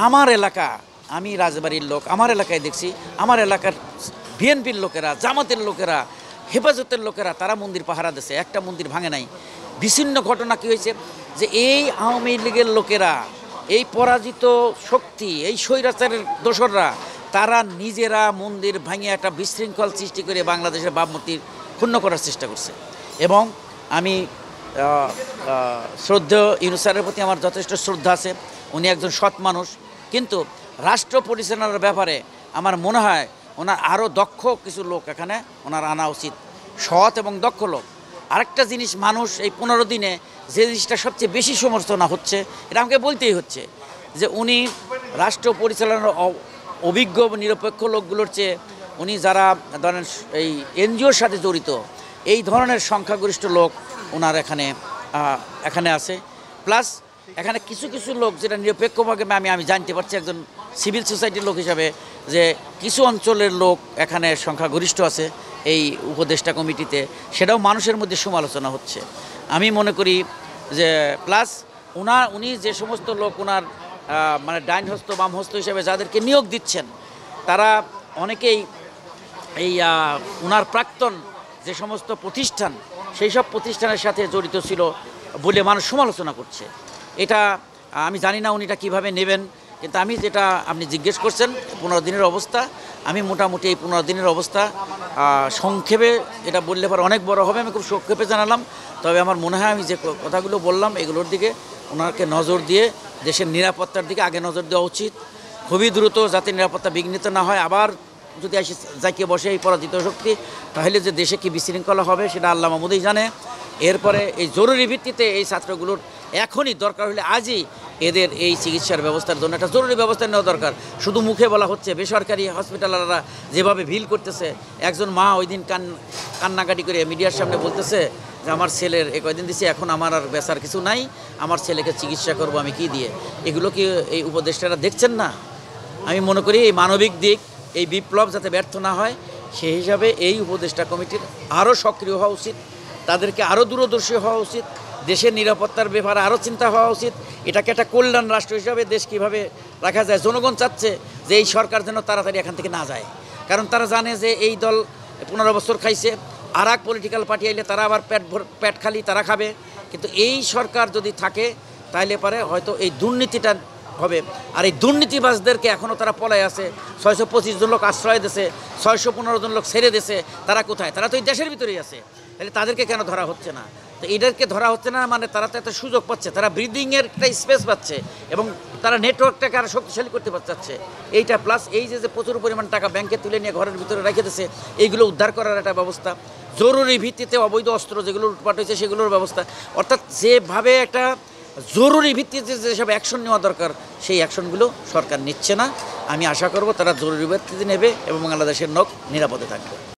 আমার এলাকা, আমি রাজবাড়ির লোক, আমার এলাকায় দেখছি আমার এলাকার বিএনপির লোকেরা, জামাতের লোকেরা, হেফাজতের লোকেরা তারা মন্দির পাহারা দিচ্ছে, একটা মন্দির ভাঙে নাই। বিচ্ছিন্ন ঘটনা কী হয়েছে যে এই আওয়ামী লীগের লোকেরা, এই পরাজিত শক্তি, এই স্বৈরাচারের দোসররা তারা নিজেরা মন্দির ভাঙিয়ে একটা বিশৃঙ্খল সৃষ্টি করে বাংলাদেশের ভাবমূর্তি ক্ষুণ্ণ করার চেষ্টা করছে। এবং আমি শ্রদ্ধেয় ইউনূস স্যারের প্রতি আমার যথেষ্ট শ্রদ্ধা আছে, উনি একজন সৎ মানুষ, কিন্তু রাষ্ট্র পরিচালনার ব্যাপারে আমার মনে হয় ওনার আরও দক্ষ কিছু লোক এখানে ওনার আনা উচিত, সৎ এবং দক্ষ লোক। আরেকটা জিনিস, মানুষ এই 15 দিনে যে জিনিসটা সবচেয়ে বেশি সমালোচনা হচ্ছে, এটা আমাকে বলতেই হচ্ছে, যে উনি রাষ্ট্র পরিচালনার অভিজ্ঞ নিরপেক্ষ লোকগুলোর চেয়ে উনি যারা ধরেন এই এনজিওর সাথে জড়িত এই ধরনের সংখ্যাগরিষ্ঠ লোক ওনার এখানে আছে। প্লাস এখানে কিছু কিছু লোক যেটা নিরপেক্ষভাবে আমি জানতে পারছি একজন সিভিল সোসাইটির লোক হিসাবে, যে কিছু অঞ্চলের লোক এখানে সংখ্যাগরিষ্ঠ আছে এই উপদেষ্টা কমিটিতে, সেটাও মানুষের মধ্যে সমালোচনা হচ্ছে। আমি মনে করি যে প্লাস উনি যে সমস্ত লোক ওনার মানে ডাইন হস্ত বাম হস্ত হিসেবে যাদেরকে নিয়োগ দিচ্ছেন, তারা অনেকেই এই ওনার প্রাক্তন যে সমস্ত প্রতিষ্ঠান, সেই সব প্রতিষ্ঠানের সাথে জড়িত ছিল বলে মানুষ সমালোচনা করছে। এটা আমি জানি না উনি এটা কীভাবে নেবেন, কিন্তু আমি যেটা আপনি জিজ্ঞেস করছেন 15 দিনের অবস্থা, আমি মোটামুটি এই 15 দিনের অবস্থা সংক্ষেপে এটা বললে পর অনেক বড় হবে, আমি খুব সংক্ষেপে জানালাম। তবে আমার মনে হয় আমি যে কথাগুলো বললাম এগুলোর দিকে ওনাকে নজর দিয়ে দেশের নিরাপত্তার দিকে আগে নজর দেওয়া উচিত, খুবই দ্রুত, যাতে নিরাপত্তা বিঘ্নিত না হয়। আবার যদি এসে জাকিয়ে বসে এই পরাজিত শক্তি, তাহলে যে দেশে কি বিশৃঙ্খলা হবে সেটা আল্লাহ মাহমুদই জানে। এরপরে এই জরুরি ভিত্তিতে এই ছাত্রগুলোর এখনই দরকার হলে আজই এদের এই চিকিৎসার ব্যবস্থার জন্য একটা জরুরি ব্যবস্থা নেওয়া দরকার। শুধু মুখে বলা হচ্ছে, বেসরকারি হসপিটালরা যেভাবে ভিল করতেছে, একজন মা ওই দিন কান্নাকাটি করে মিডিয়ার সামনে বলতেছে যে আমার ছেলের কয়দিন দিচ্ছে, এখন আমার আর বেচার কিছু নাই, আমার ছেলেকে চিকিৎসা করব আমি কি দিয়ে। এগুলো কি এই উপদেষ্টারা দেখছেন না? আমি মনে করি এই মানবিক দিক, এই বিপ্লব যাতে ব্যর্থ না হয় সেই হিসাবে এই উপদেষ্টা কমিটির আরও সক্রিয় হওয়া উচিত, তাদেরকে আরও দূরদর্শী হওয়া উচিত, দেশের নিরাপত্তার ব্যাপারে আরও চিন্তা হওয়া উচিত। এটাকে একটা কল্যাণ রাষ্ট্র হিসাবে দেশ কীভাবে রাখা যায়। জনগণ চাচ্ছে যে এই সরকার যেন তাড়াতাড়ি এখান থেকে না যায়, কারণ তারা জানে যে এই দল 15 বছর খাইছে, আর এক পলিটিক্যাল পার্টি আইলে তারা আবার পেট খালি তারা খাবে। কিন্তু এই সরকার যদি থাকে তাইলে পারে হয়তো এই দুর্নীতিটা হবে। আর এই দুর্নীতিবাজদেরকে এখনও তারা পলায় আছে, 625 জন লোক আশ্রয় দিয়েছে, 615 জন লোক ছেড়ে দিয়েছে, তারা কোথায়? তারা তো এই দেশের ভিতরেই আছে, তাহলে তাদেরকে কেন ধরা হচ্ছে না? তো এদেরকে ধরা হচ্ছে না মানে তারা তো একটা সুযোগ পাচ্ছে, তারা ব্রিদিংয়ের একটা স্পেস পাচ্ছে এবং তারা নেটওয়ার্কটাকে আরও শক্তিশালী করতে চাচ্ছে। এইটা প্লাস এই যে প্রচুর পরিমাণ টাকা ব্যাংকে তুলে নিয়ে ঘরের ভিতরে রেখে দিয়েছে, এইগুলো উদ্ধার করার একটা ব্যবস্থা, জরুরি ভিত্তিতে অবৈধ অস্ত্র যেগুলো লুটপাট হয়েছে সেগুলোর ব্যবস্থা, অর্থাৎ যেভাবে একটা জরুরি ভিত্তিতে যেসব অ্যাকশন নেওয়া দরকার সেই অ্যাকশনগুলো সরকার নিচ্ছে না। আমি আশা করব তারা জরুরি ভিত্তিতে নেবে এবং বাংলাদেশের লোক নিরাপদে থাকবে।